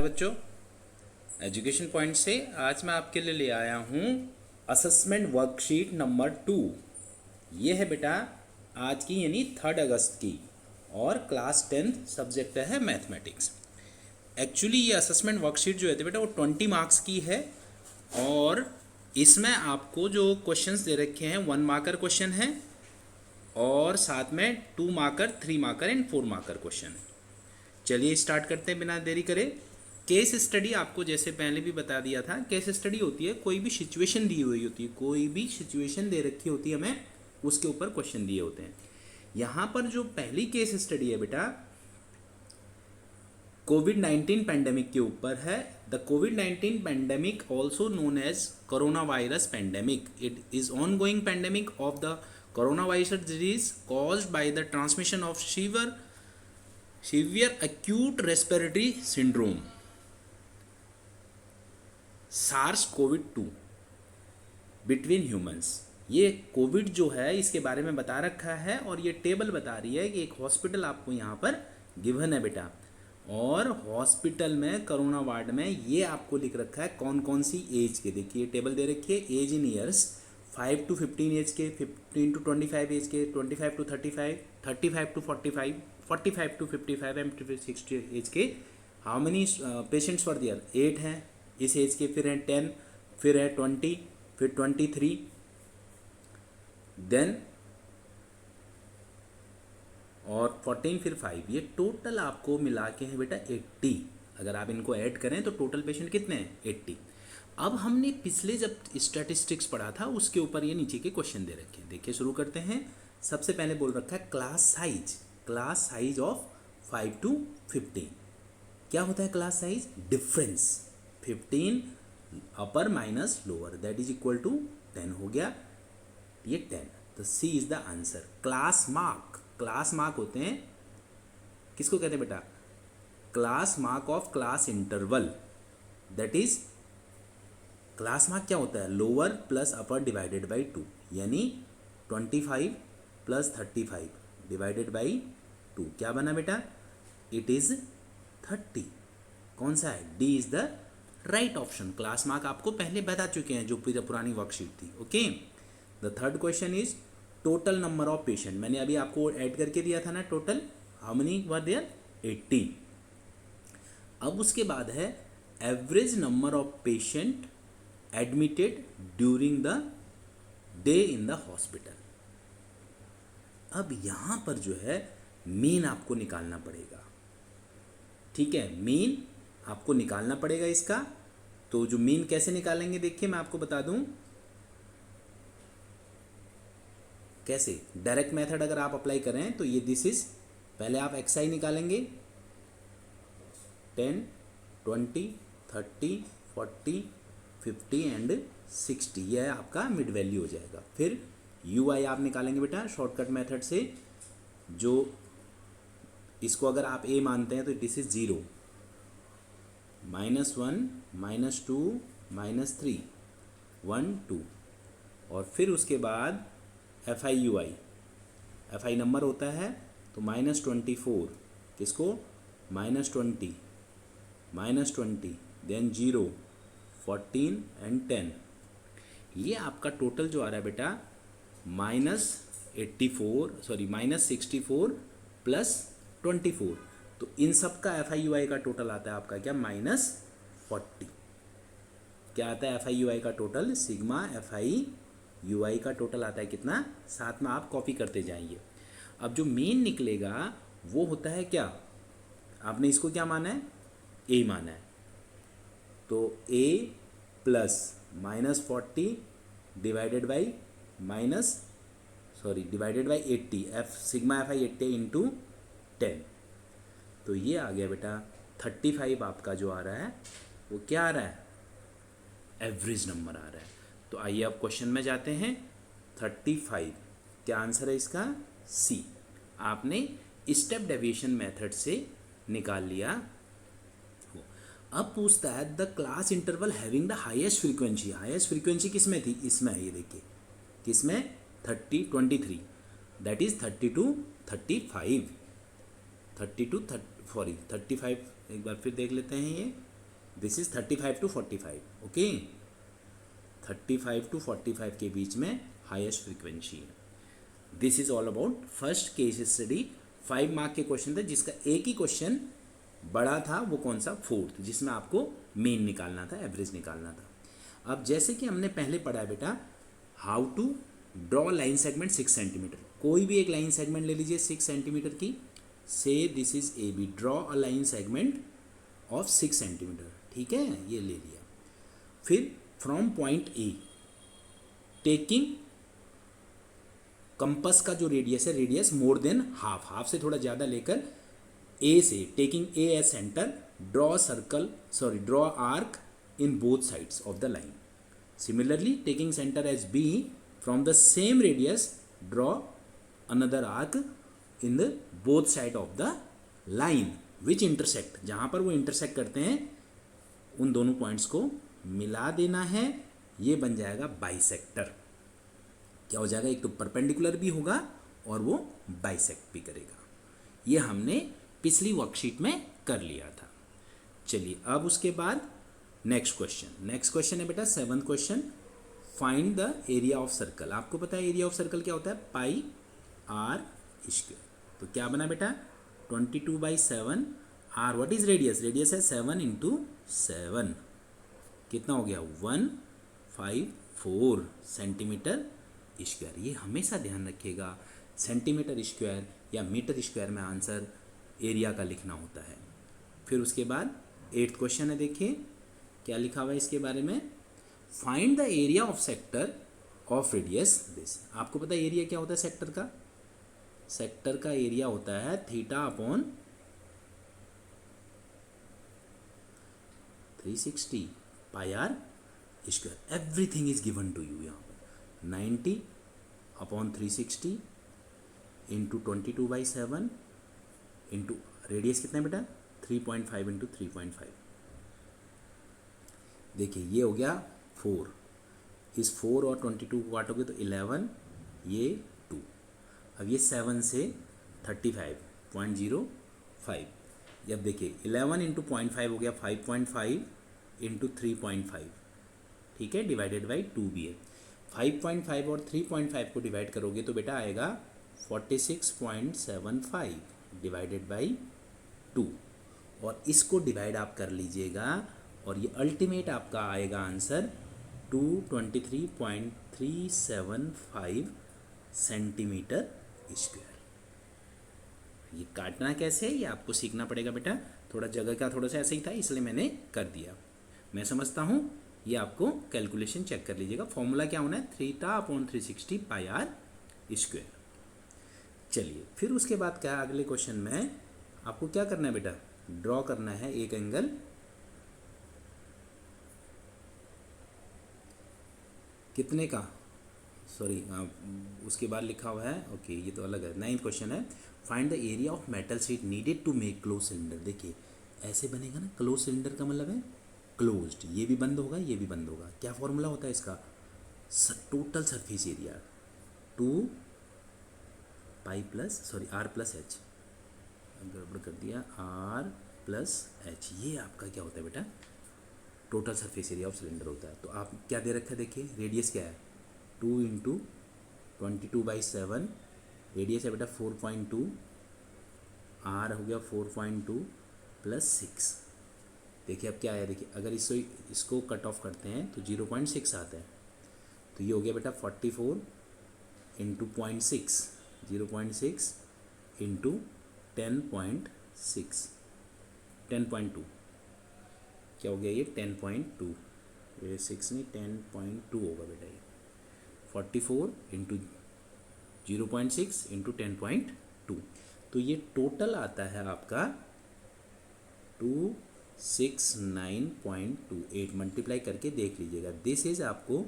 बच्चों, education point से आज मैं आपके लिए ले आया हूँ असेसमेंट वर्कशीट नंबर 2। ये है बेटा आज की यानी 3 अगस्त की और क्लास 10th सब्जेक्ट है मैथमेटिक्स। एक्चुअली ये असेसमेंट वर्कशीट जो है बेटा वो 20 मार्क्स की है और इसमें आपको जो क्वेश्चंस दे रखे हैं 1 मार्कर क्वेश्चन है और साथ में 2 marker, 3 marker and 4 marker question है। चलिए स्टार्ट करते हैं बिना देरी करे। केस स्टडी आपको जैसे पहले भी बता दिया था, केस स्टडी होती है कोई भी सिचुएशन दी हुई होती है, कोई भी सिचुएशन दे रखी होती है हमें, उसके ऊपर क्वेश्चन दिए होते हैं। यहाँ पर जो पहली केस स्टडी है बेटा कोविड-19 पैंडेमिक के ऊपर है। द कोविड-19 pandemic also known as corona virus pandemic. It is on going pandemic of the corona virus disease caused by the transmission of severe acute respiratory syndrome SARS-CoV-2 between humans. ये COVID जो है इसके बारे में बता रखा है और ये टेबल बता रही है कि एक हॉस्पिटल आपको यहाँ पर गिवन है बेटा, और हॉस्पिटल में कोरोना वार्ड में ये आपको लिख रखा है कौन कौन सी एज के। देखिए टेबल दे रखी है, age in years 5 to 15 age के, 15 to 25 एज के, 25 to 35, 35 to 45, 45 to 55 and 60 age के। How many patients for there 8 हैं इस एज के, फिर हैं 10, फिर है 20, फिर 23, देन और 14, फिर 5। ये टोटल आपको मिला के हैं बेटा 80। अगर आप इनको ऐड करें तो टोटल पेशेंट कितने हैं 80। अब हमने पिछले जब स्टैटिस्टिक्स पढ़ा था उसके ऊपर ये नीचे के क्वेश्चन दे रखे हैं। देखिए शुरू करते हैं। सबसे पहले बोल रखा है क्लास साइज ऑफ 5 to 15। क्या होता है class size? Difference 15 upper minus lower that is equal to 10 हो गया, ये 10। तो C is the answer. Class mark होते हैं, किसको कहते हैं बेटा? Class mark of class interval. That is class mark क्या होता है? Lower plus upper divided by 2, यानी 25 प्लस 35 डिवाइडेड बाई 2 क्या बना बेटा? It is 30। कौन सा है? D is the right option. Class mark आपको पहले बता चुके हैं जो पुरानी वर्कशीट थी। Okay, the third question is total number of patient. मैंने अभी आपको ऐड करके दिया था ना total, how many were there? 80। अब उसके बाद है average number of patient admitted during the day in the hospital. अब यहां पर जो है मीन आपको निकालना पड़ेगा। ठीक है, मीन आपको निकालना पड़ेगा इसका। तो जो मीन कैसे निकालेंगे देखिए मैं आपको बता दूं कैसे। डायरेक्ट मेथड अगर आप अप्लाई करें तो ये दिस इज, पहले आप xi निकालेंगे 10, 20, 30, 40, 50 एंड 60। यह है आपका मिड वैल्यू हो जाएगा। फिर ui आप निकालेंगे बेटा शॉर्टकट मेथड से। जो इसको अगर आप a मानते हैं तो दिस इज 0, -1, -2, -3, 1, 2। और फिर उसके बाद fi नंबर होता है तो -24, किसको? -20, -20, देन 0, 14 एंड 10। ये आपका टोटल जो आ रहा है बेटा -64 प्लस 24। तो इन सब का FIUI का टोटल आता है आपका क्या? -40। क्या आता है FIUI का टोटल? सिग्मा FIUI का टोटल आता है कितना? साथ में आप कॉपी करते जाएंगे। अब जो मीन निकलेगा वो होता है क्या? आपने इसको क्या माना है? A माना है। तो A plus -40 divided by divided by 80, sigma FI 80 into 10। तो ये आ गया बेटा 35 आपका जो आ रहा है वो क्या आ रहा है? एवरेज नंबर आ रहा है। तो आइए अब क्वेश्चन में जाते हैं। 35 क्या आंसर है इसका? सी। आपने स्टेप डेविएशन मेथड से निकाल लिया। अब पूछता है the class interval having the highest frequency. Highest frequency किसमें थी? इसमें है, ये देखिए किसमें? 23, दैट इज 30 to 35, 35। एक बार फिर देख लेते हैं ये this is 35 to 45, okay, 35 to 45 के बीच में हाईएस्ट फ्रीक्वेंसी है। This is all about first case study. 5 mark के क्वेश्चन थे जिसका एक ही क्वेश्चन बड़ा था, वो कौन सा, फोर्थ, जिसमें आपको मेन निकालना था, एवरेज निकालना था। अब जैसे कि हमने पहले पढ़ा है बेटा, how to draw line segment 6 centimetre. कोई भी एक लाइन सेगमेंट ले लीजिए 6 सेंटीमीटर की, say this is A B, draw a line segment of 6 centimetre, ठीक है, ये ले लिया। फिर from point A taking compass का जो रेडियस है, radius more than half, half से थोड़ा ज़्यादा लेकर ए से, taking A as centre, draw circle, sorry draw arc in both sides of the line. Similarly taking centre as B, from the same radius draw another arc in the both side of the line which intersect, जहाँ पर वो intersect करते हैं उन दोनों points को मिला देना है, ये बन जाएगा बाइसेक्टर। क्या हो जाएगा, एक तो परपेंडिकुलर भी होगा और वो बाइसेक्ट भी करेगा। ये हमने पिछली वर्कशीट में कर लिया था। चलिए अब उसके बाद नेक्स्ट क्वेश्चन है बेटा 7th question, find the area of circle. आपको पता है एरिया ऑफ सर्कल क्या होता है, पाई आर स्क्वायर। तो क्या बना बेटा 22/7, or what is radius, radius है 7 × 7, कितना हो गया 154 सेंटीमीटर स्क्वायर। ये हमेशा ध्यान रखिएगा, सेंटीमीटर स्क्वायर या मीटर स्क्वायर में आंसर एरिया का लिखना होता है। फिर उसके बाद 8th क्वेश्चन है, देखिए क्या लिखा हुआ है इसके बारे में, find the area of sector of radius this. आपको पता है एरिया क्या होता है सेक्टर का, सेक्टर का एरिया होता है θ/360 πr square. Everything is given to you. यहाँ पर 90/360 इंटू 22/7 इंटू रेडियस कितना है बेटा 3.5 × 3.5। देखिए ये हो गया 4, इस 4 और 22 को काटोगे तो 11, ये 2। अब ये 7 से 35.05। अब देखिए 11 × 0.5 हो गया 5.5 × 3.5, ठीक है, डिवाइडेड बाई 2 भी है। 5.5 और 3.5 को डिवाइड करोगे तो बेटा आएगा 46.75 डिवाइडेड बाई 2, और इसको डिवाइड आप कर लीजिएगा और ये अल्टीमेट आपका आएगा आंसर 223.375 सेंटीमीटर स्क्वायर। ये काटना कैसे है ये आपको सीखना पड़ेगा बेटा, थोड़ा जगह का थोड़ा सा ऐसे ही था इसलिए मैंने कर दिया। मैं समझता हूँ, ये आपको कैलकुलेशन चेक कर लीजिएगा। फॉर्मूला क्या होना है, θ/360 πr स्क्वायर। चलिए फिर उसके बाद क्या है, अगले क्वेश्चन में आपको क्या करना है बेटा, ड्रॉ करना है एक एंगल कितने का, सॉरी उसके बाद लिखा हुआ है, ओके ये तो अलग है। 9th क्वेश्चन है, find the area of metal sheet needed to make close cylinder. देखिए ऐसे बनेगा ना, क्लोज सिलेंडर का मतलब है क्लोज्ड, ये भी बंद होगा ये भी बंद होगा। क्या फॉर्मूला होता है इसका, total surface area 2 pi plus sorry r plus H, गड़बड़ कर दिया, r प्लस एच, ये आपका क्या होता है बेटा total surface area of cylinder होता है। तो आप क्या दे रखा है, देखिए रेडियस क्या है 2 × 22/7, रेडियस है बेटा 4.2, r हो गया 4.2 + 6। देखिए अब क्या है, देखिए अगर इसको कट ऑफ करते हैं तो 0.6 आता है, तो ये हो गया बेटा 44 × 0.6, 0.6 × 10.6, 10.2, क्या हो गया ये 10.2, ये 6 नहीं 10.2 होगा बेटा ये, 44 × 0.6 × 10.2। तो ये टोटल आता है आपका 269.28, मल्टीप्लाई करके देख लीजिएगा। दिस इज आपको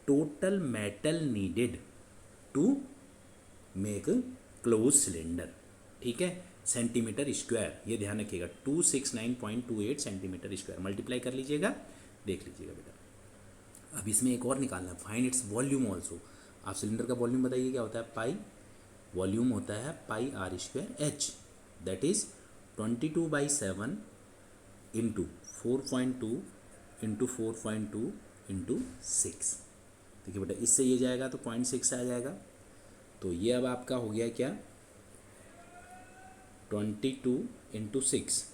total metal needed to make close cylinder, ठीक है, सेंटीमीटर स्क्वायर, ये ध्यान रखिएगा 269.28 सेंटीमीटर स्क्वायर, मल्टीप्लाई कर लीजिएगा, देख लीजिएगा बेटा। अब इसमें एक और निकालना, फाइंड इट्स वॉल्यूम ऑल्सो। आप सिलेंडर का वॉल्यूम बताइए क्या होता है, पाई, वॉल्यूम होता है पाई r² h, that is 22/7 into 4.2 into 4.2 into 6। देखिए बेटा इससे ये जाएगा तो 0.6 आ जाएगा। तो ये अब आपका हो गया क्या 22 इंटू 6।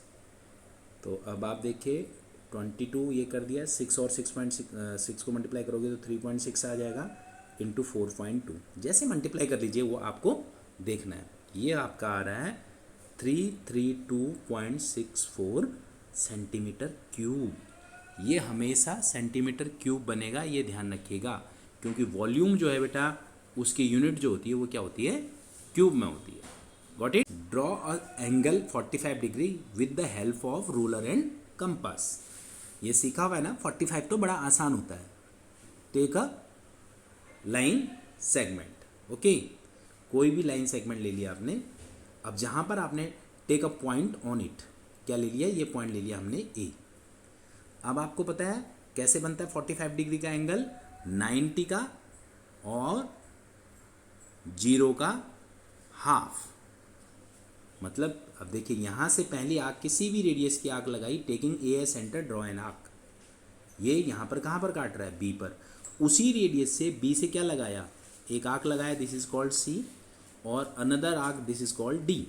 तो अब आप देखिए 22 ये कर दिया 6 और 6.6 को मल्टीप्लाई करोगे तो 3.6 आ जाएगा इंटू 4.2। जैसे मल्टीप्लाई कर लीजिए वो आपको देखना है। ये आपका आ रहा है 332.64 सेंटीमीटर क्यूब। ये हमेशा सेंटीमीटर क्यूब बनेगा, ये ध्यान रखिएगा, क्योंकि वॉल्यूम जो है बेटा उसकी यूनिट जो होती है वो क्या होती है, क्यूब में होती है। Got it. Draw a angle 45 degree with the help of ruler and compass. ये सीखा हुआ है ना, 45 तो बड़ा आसान होता है। Take a line segment, okay, कोई भी लाइन सेगमेंट ले लिया आपने। अब जहाँ पर आपने take a point on it, क्या ले लिया, ये पॉइंट ले लिया हमने ए। अब आपको पता है कैसे बनता है 45 डिग्री का एंगल, 90 का और 0 का हाफ। मतलब अब देखिए यहाँ से पहली आर्क, किसी भी रेडियस की आर्क लगाई, taking A S centre draw an arc. ये यहाँ पर कहाँ पर काट रहा है, बी पर। उसी रेडियस से बी से क्या लगाया, एक आर्क लगाया, दिस इज कॉल्ड सी, और another arc this is called D.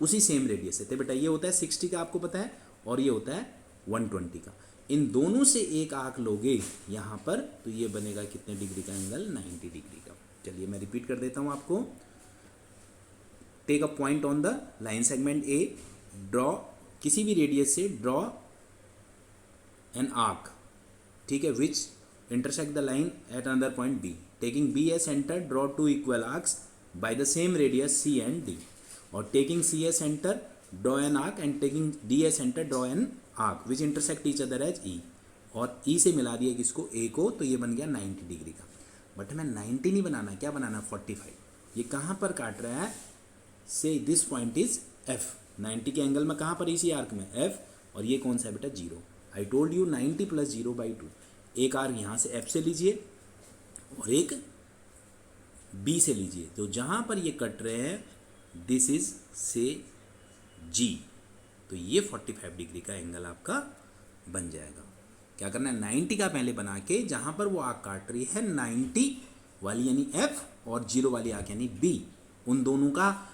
उसी सेम रेडियस से। तो बेटा ये होता है 60 का, आपको पता है, और ये होता है 120 का। इन दोनों से एक आर्क लोगे यहाँ पर तो ये बनेगा कितने डिग्री का एंगल, 90 डिग्री का। चलिए मैं रिपीट कर देता हूँ आपको। Take a point on the line segment A, draw किसी भी रेडियस से ड्रॉ एन आर्क, ठीक है, which intersect the line at another point B, taking B as centre draw two equal arcs by the same radius C and D, और taking C as centre draw an arc and taking D as centre draw an arc which intersect each other as E, और E से मिला दिया किसको, ए को, तो ये बन गया 90 डिग्री का। बट हमें 90 नहीं बनाना, क्या बनाना, 45। ये कहाँ पर काट रहा है, से दिस पॉइंट इज एफ, 90 के एंगल में कहाँ पर, इसी आर्क में एफ, और ये कौन सा है बेटा, 0। I told you 90 + 0/2। एक आर्क यहाँ से एफ से लीजिए और एक बी से लीजिए, तो जहाँ पर ये कट रहे हैं दिस इज से जी, तो ये 45 डिग्री का एंगल आपका बन जाएगा। क्या करना है, 90 का पहले बना के, जहाँ पर वो आर्क काट रही है 90 वाली यानी एफ, और 0 वाली आर्क यानी बी, उन दोनों का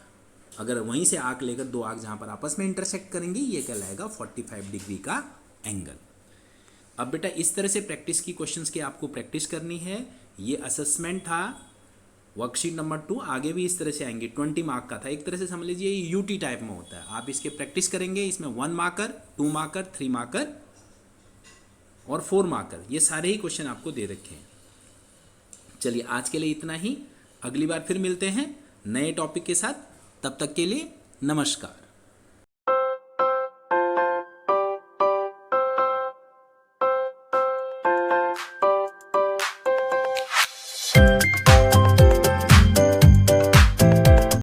अगर वहीं से आर्क लेकर दो आर्क जहाँ पर आपस में इंटरसेक्ट करेंगे, ये कहलाएगा 45 डिग्री का एंगल। अब बेटा इस तरह से प्रैक्टिस की क्वेश्चंस की आपको प्रैक्टिस करनी है। ये असेसमेंट था वर्कशीट नंबर 2, आगे भी इस तरह से आएंगे। 20 मार्क का था, एक तरह से समझ लीजिए ये यूटी टाइप में होता है। आप इसके प्रैक्टिस करेंगे, इसमें 1 मार्कर, 2 मार्कर, 3 मार्कर और 4 मार्कर, ये सारे ही क्वेश्चन आपको दे रखे हैं। चलिए आज के लिए इतना ही, अगली बार फिर मिलते हैं नए टॉपिक के साथ। तब तक के लिए नमस्कार।